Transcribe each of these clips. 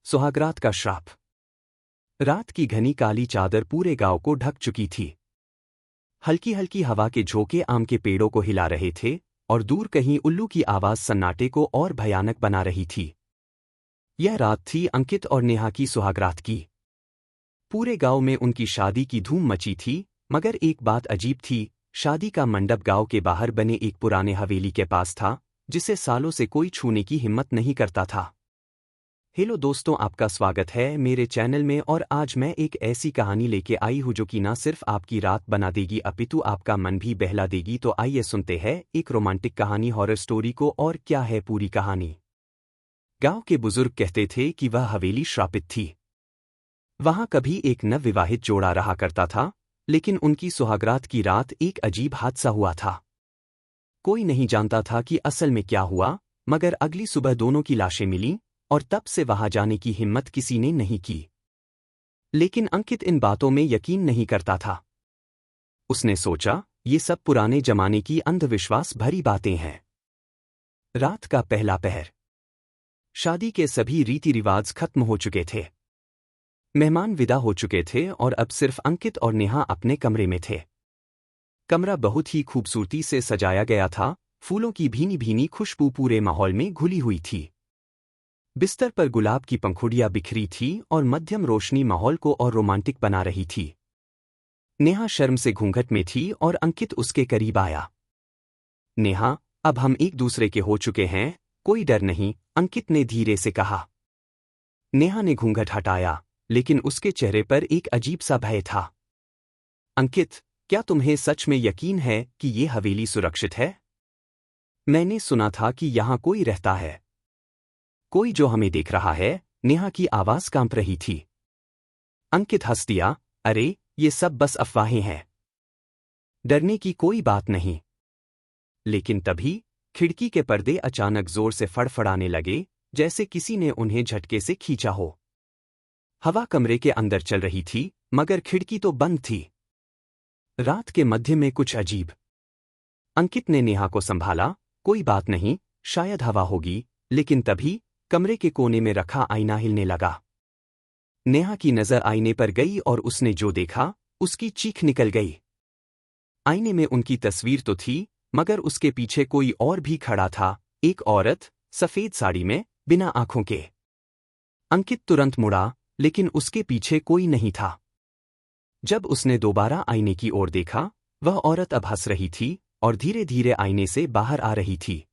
सुहागरात का श्राप। रात की घनी काली चादर पूरे गांव को ढक चुकी थी। हल्की हल्की हवा के झोंके आम के पेड़ों को हिला रहे थे और दूर कहीं उल्लू की आवाज सन्नाटे को और भयानक बना रही थी। यह रात थी अंकित और नेहा की सुहागरात की। पूरे गांव में उनकी शादी की धूम मची थी, मगर एक बात अजीब थी। शादी का मंडप गांव के बाहर बने एक पुराने हवेली के पास था, जिसे सालों से कोई छूने की हिम्मत नहीं करता था। हेलो दोस्तों, आपका स्वागत है मेरे चैनल में। और आज मैं एक ऐसी कहानी लेके आई हूं जो कि ना सिर्फ आपकी रात बना देगी अपितु आपका मन भी बहला देगी। तो आइए सुनते हैं एक रोमांटिक कहानी, हॉरर स्टोरी को। और क्या है पूरी कहानी। गांव के बुजुर्ग कहते थे कि वह हवेली श्रापित थी। वहां कभी एक नवविवाहित जोड़ा रहा करता था, लेकिन उनकी सुहागरात की रात एक अजीब हादसा हुआ था। कोई नहीं जानता था कि असल में क्या हुआ, मगर अगली सुबह दोनों की लाशें मिलीं और तब से वहां जाने की हिम्मत किसी ने नहीं की। लेकिन अंकित इन बातों में यकीन नहीं करता था। उसने सोचा, ये सब पुराने जमाने की अंधविश्वास भरी बातें हैं। रात का पहला पहर। शादी के सभी रीति रिवाज खत्म हो चुके थे। मेहमान विदा हो चुके थे और अब सिर्फ अंकित और नेहा अपने कमरे में थे। कमरा बहुत ही खूबसूरती से सजाया गया था। फूलों की भीनी भीनी खुशबू पूरे माहौल में घुली हुई थी। बिस्तर पर गुलाब की पंखुड़ियां बिखरी थी और मध्यम रोशनी माहौल को और रोमांटिक बना रही थी। नेहा शर्म से घूंघट में थी और अंकित उसके करीब आया। नेहा, अब हम एक दूसरे के हो चुके हैं, कोई डर नहीं, अंकित ने धीरे से कहा। नेहा ने घूंघट हटाया, लेकिन उसके चेहरे पर एक अजीब सा भय था। अंकित, क्या तुम्हें सच में यकीन है कि ये हवेली सुरक्षित है? मैंने सुना था कि यहां कोई रहता है। कोई जो हमें देख रहा है? नेहा की आवाज कांप रही थी। अंकित हंस दिया, अरे ये सब बस अफवाहें हैं। डरने की कोई बात नहीं। लेकिन तभी खिड़की के पर्दे अचानक जोर से फड़फड़ाने लगे, जैसे किसी ने उन्हें झटके से खींचा हो। हवा कमरे के अंदर चल रही थी, मगर खिड़की तो बंद थी। रात के मध्य में कुछ अजीब। अंकित ने नेहा को संभाला, कोई बात नहीं, शायद हवा होगी। लेकिन तभी कमरे के कोने में रखा आईना हिलने लगा। नेहा की नजर आईने पर गई और उसने जो देखा, उसकी चीख निकल गई। आईने में उनकी तस्वीर तो थी, मगर उसके पीछे कोई और भी खड़ा था, एक औरत, सफेद साड़ी में, बिना आंखों के। अंकित तुरंत मुड़ा, लेकिन उसके पीछे कोई नहीं था। जब उसने दोबारा आईने की ओर देखा, वह औरत अब हंस रही थी और धीरे धीरे आईने से बाहर आ रही थी।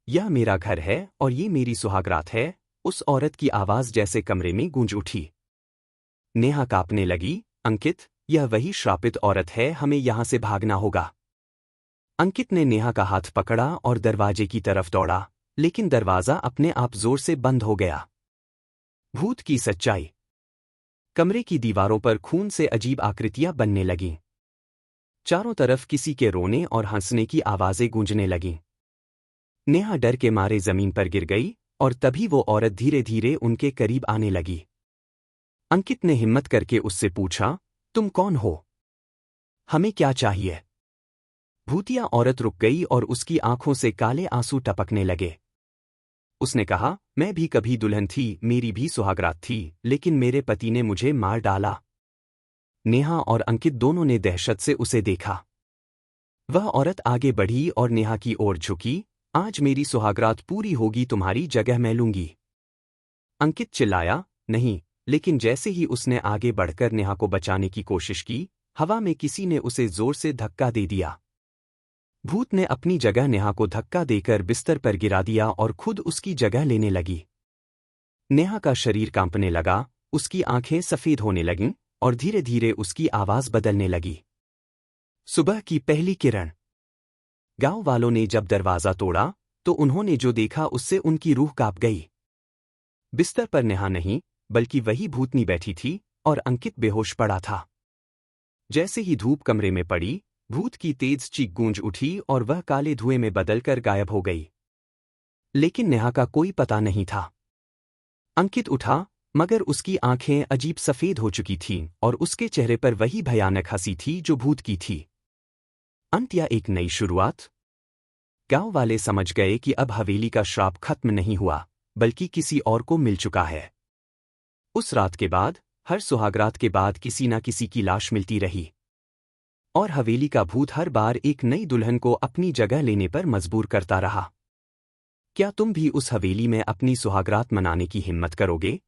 यह मेरा घर है और ये मेरी सुहागरात है, उस औरत की आवाज जैसे कमरे में गूंज उठी। नेहा कांपने लगी, अंकित, यह वही श्रापित औरत है, हमें यहां से भागना होगा। अंकित ने नेहा का हाथ पकड़ा और दरवाजे की तरफ दौड़ा, लेकिन दरवाजा अपने आप जोर से बंद हो गया। भूत की सच्चाई। कमरे की दीवारों पर खून से अजीब आकृतियां बनने लगीं। चारों तरफ किसी के रोने और हंसने की आवाजें गूंजने लगीं। नेहा डर के मारे जमीन पर गिर गई और तभी वो औरत धीरे धीरे उनके करीब आने लगी। अंकित ने हिम्मत करके उससे पूछा, तुम कौन हो? हमें क्या चाहिए? भूतिया औरत रुक गई और उसकी आंखों से काले आंसू टपकने लगे। उसने कहा, मैं भी कभी दुल्हन थी, मेरी भी सुहागरात थी, लेकिन मेरे पति ने मुझे मार डाला। नेहा और अंकित दोनों ने दहशत से उसे देखा। वह औरत आगे बढ़ी और नेहा की ओर झुकी, आज मेरी सुहागरात पूरी होगी, तुम्हारी जगह मैं लूंगी। अंकित चिल्लाया, नहीं, लेकिन जैसे ही उसने आगे बढ़कर नेहा को बचाने की कोशिश की, हवा में किसी ने उसे जोर से धक्का दे दिया। भूत ने अपनी जगह नेहा को धक्का देकर बिस्तर पर गिरा दिया और खुद उसकी जगह लेने लगी। नेहा का शरीर कांपने लगा, उसकी आंखें सफेद होने लगीं और धीरे धीरे उसकी आवाज बदलने लगी। सुबह की पहली किरण। गांव वालों ने जब दरवाजा तोड़ा तो उन्होंने जो देखा उससे उनकी रूह कांप गई। बिस्तर पर नेहा नहीं, बल्कि वही भूतनी बैठी थी और अंकित बेहोश पड़ा था। जैसे ही धूप कमरे में पड़ी, भूत की तेज चीख गूंज उठी और वह काले धुएं में बदलकर गायब हो गई। लेकिन नेहा का कोई पता नहीं था। अंकित उठा, मगर उसकी आंखें अजीब सफेद हो चुकी थीं और उसके चेहरे पर वही भयानक हंसी थी जो भूत की थी। अंत या एक नई शुरुआत। गांव वाले समझ गए कि अब हवेली का श्राप खत्म नहीं हुआ, बल्कि किसी और को मिल चुका है। उस रात के बाद हर सुहागरात के बाद किसी न किसी की लाश मिलती रही और हवेली का भूत हर बार एक नई दुल्हन को अपनी जगह लेने पर मजबूर करता रहा। क्या तुम भी उस हवेली में अपनी सुहागरात मनाने की हिम्मत करोगे?